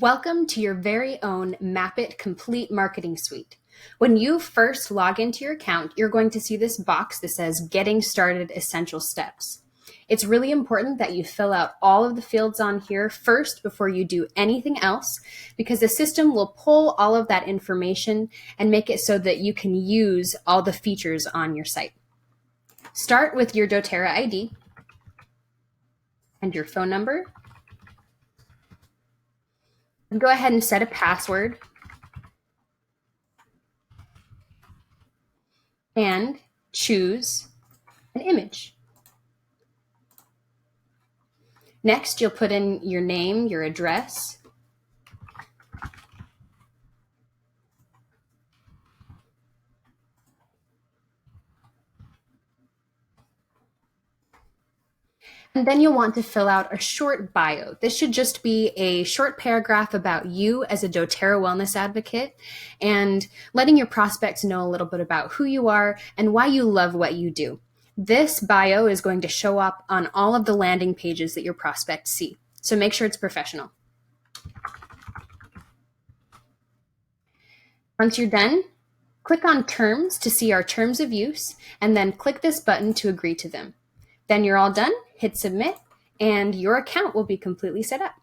Welcome to your very own Mappit Complete Marketing Suite. When you first log into your account, you're going to see this box that says Getting Started Essential Steps. It's really important that you fill out all of the fields on here first before you do anything else, because the system will pull all of that information and make it so that you can use all the features on your site. Start with your doTERRA ID and your phone number. Go ahead and set a password and choose an image. Next, you'll put in your name, your address, and then you'll want to fill out a short bio. This should just be a short paragraph about you as a doTERRA wellness advocate and letting your prospects know a little bit about who you are and why you love what you do. This bio is going to show up on all of the landing pages that your prospects see, so make sure it's professional. Once you're done, click on Terms to see our terms of use, and then click this button to agree to them. Then you're all done, hit submit, and your account will be completely set up.